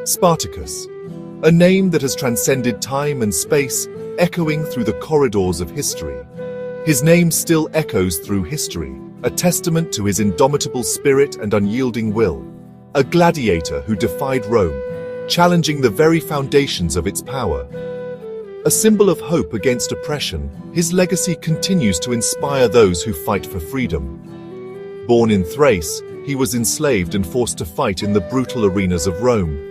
Spartacus, a name that has transcended time and space, echoing through the corridors of history. His name still echoes through history, a testament to his indomitable spirit and unyielding will. A gladiator who defied Rome, challenging the very foundations of its power. A symbol of hope against oppression, his legacy continues to inspire those who fight for freedom. Born in Thrace, he was enslaved and forced to fight in the brutal arenas of Rome.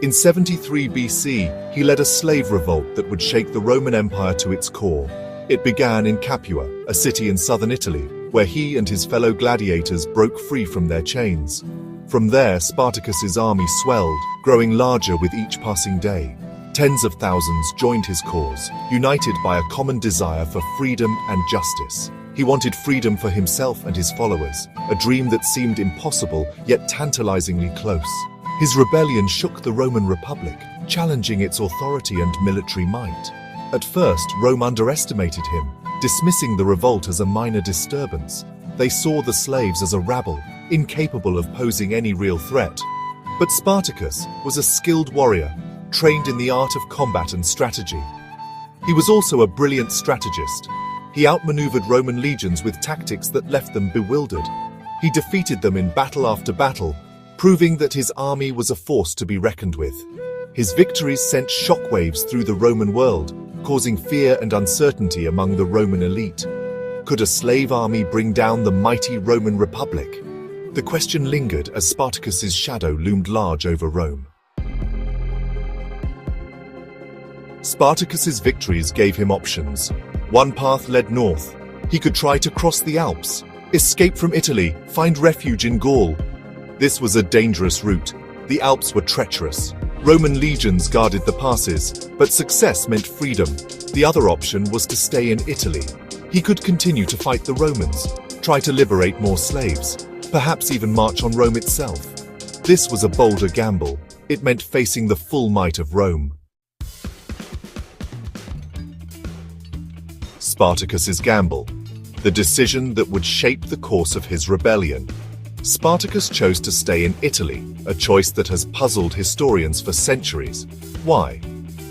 In 73 BC, he led a slave revolt that would shake the Roman Empire to its core. It began in Capua, a city in southern Italy, where he and his fellow gladiators broke free from their chains. From there, Spartacus's army swelled, growing larger with each passing day. Tens of thousands joined his cause, united by a common desire for freedom and justice. He wanted freedom for himself and his followers, a dream that seemed impossible yet tantalizingly close. His rebellion shook the Roman Republic, challenging its authority and military might. At first, Rome underestimated him, dismissing the revolt as a minor disturbance. They saw the slaves as a rabble, incapable of posing any real threat. But Spartacus was a skilled warrior, trained in the art of combat and strategy. He was also a brilliant strategist. He outmaneuvered Roman legions with tactics that left them bewildered. He defeated them in battle after battle, proving that his army was a force to be reckoned with. His victories sent shockwaves through the Roman world, causing fear and uncertainty among the Roman elite. Could a slave army bring down the mighty Roman Republic? The question lingered as Spartacus's shadow loomed large over Rome. Spartacus's victories gave him options. One path led north. He could try to cross the Alps, escape from Italy, find refuge in Gaul. This was a dangerous route. The Alps were treacherous. Roman legions guarded the passes, but success meant freedom. The other option was to stay in Italy. He could continue to fight the Romans, try to liberate more slaves, perhaps even march on Rome itself. This was a bolder gamble. It meant facing the full might of Rome. Spartacus's gamble, the decision that would shape the course of his rebellion. Spartacus chose to stay in Italy, a choice that has puzzled historians for centuries. Why?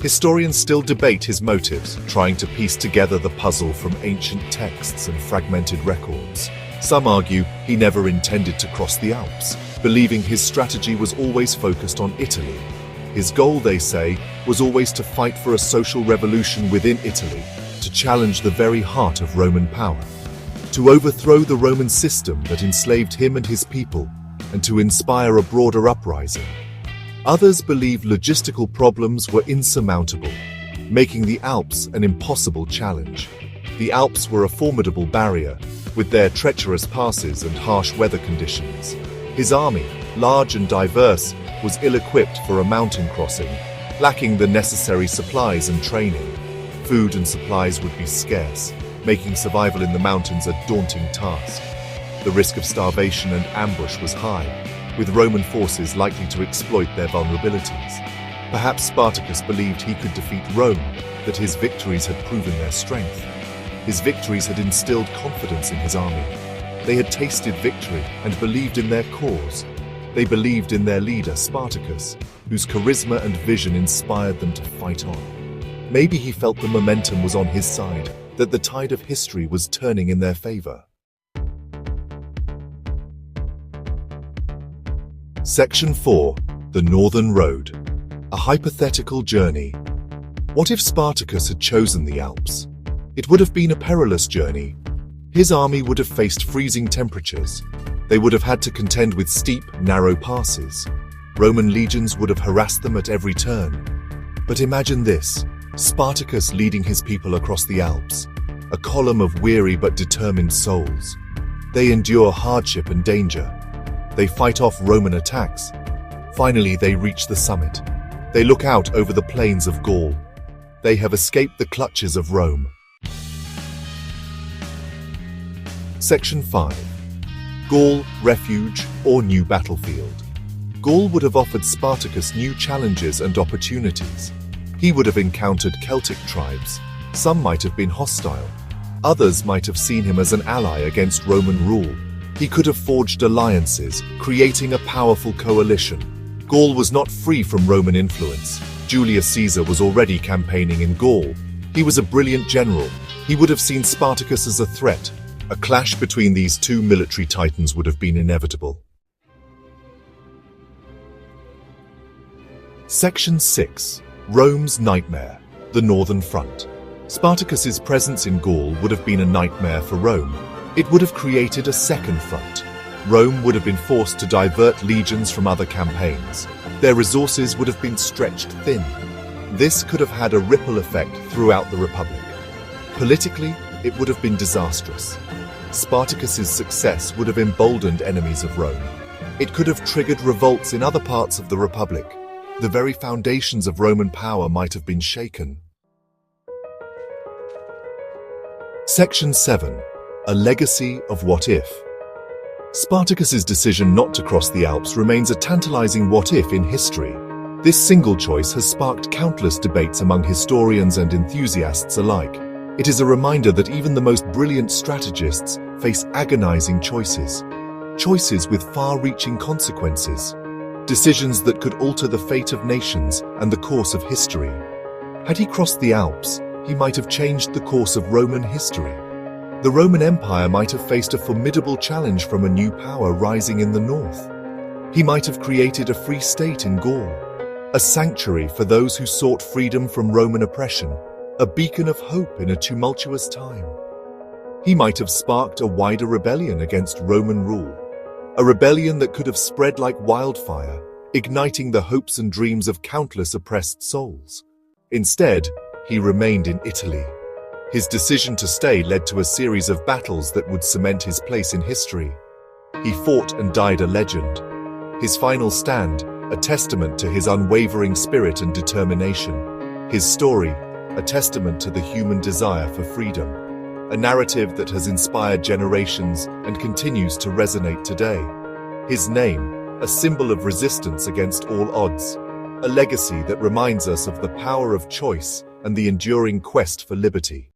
Historians still debate his motives, trying to piece together the puzzle from ancient texts and fragmented records. Some argue he never intended to cross the Alps, believing his strategy was always focused on Italy. His goal, they say, was always to fight for a social revolution within Italy, to challenge the very heart of Roman power, to overthrow the Roman system that enslaved him and his people, and to inspire a broader uprising. Others believe logistical problems were insurmountable, making the Alps an impossible challenge. The Alps were a formidable barrier, with their treacherous passes and harsh weather conditions. His army, large and diverse, was ill-equipped for a mountain crossing, lacking the necessary supplies and training. Food and supplies would be scarce, making survival in the mountains a daunting task. The risk of starvation and ambush was high, with Roman forces likely to exploit their vulnerabilities. Perhaps Spartacus believed he could defeat Rome, that his victories had proven their strength. His victories had instilled confidence in his army. They had tasted victory and believed in their cause. They believed in their leader, Spartacus, whose charisma and vision inspired them to fight on. Maybe he felt the momentum was on his side, that the tide of history was turning in their favor. Section 4. The Northern Road. A hypothetical journey. What if Spartacus had chosen the Alps? It would have been a perilous journey. His army would have faced freezing temperatures. They would have had to contend with steep, narrow passes. Roman legions would have harassed them at every turn. But imagine this, Spartacus leading his people across the Alps, a column of weary but determined souls. They endure hardship and danger. They fight off Roman attacks. Finally, they reach the summit. They look out over the plains of Gaul. They have escaped the clutches of Rome. Section 5. Gaul, refuge, or new battlefield. Gaul would have offered Spartacus new challenges and opportunities. He would have encountered Celtic tribes. Some might have been hostile. Others might have seen him as an ally against Roman rule. He could have forged alliances, creating a powerful coalition. Gaul was not free from Roman influence. Julius Caesar was already campaigning in Gaul. He was a brilliant general. He would have seen Spartacus as a threat. A clash between these two military titans would have been inevitable. Section 6. Rome's Nightmare, the Northern Front. Spartacus's presence in Gaul would have been a nightmare for Rome. It would have created a second front. Rome would have been forced to divert legions from other campaigns. Their resources would have been stretched thin. This could have had a ripple effect throughout the Republic. Politically, it would have been disastrous. Spartacus's success would have emboldened enemies of Rome. It could have triggered revolts in other parts of the Republic. The very foundations of Roman power might have been shaken. Section 7. A legacy of what if. Spartacus's decision not to cross the Alps remains a tantalizing what if in history. This single choice has sparked countless debates among historians and enthusiasts alike. It is a reminder that even the most brilliant strategists face agonizing choices. Choices with far-reaching consequences. Decisions that could alter the fate of nations and the course of history. Had he crossed the Alps, he might have changed the course of Roman history. The Roman Empire might have faced a formidable challenge from a new power rising in the north. He might have created a free state in Gaul, a sanctuary for those who sought freedom from Roman oppression, a beacon of hope in a tumultuous time. He might have sparked a wider rebellion against Roman rule, a rebellion that could have spread like wildfire, igniting the hopes and dreams of countless oppressed souls. Instead, he remained in Italy. His decision to stay led to a series of battles that would cement his place in history. He fought and died a legend. His final stand, a testament to his unwavering spirit and determination. His story, a testament to the human desire for freedom. A narrative that has inspired generations and continues to resonate today. His name, a symbol of resistance against all odds. A legacy that reminds us of the power of choice and the enduring quest for liberty.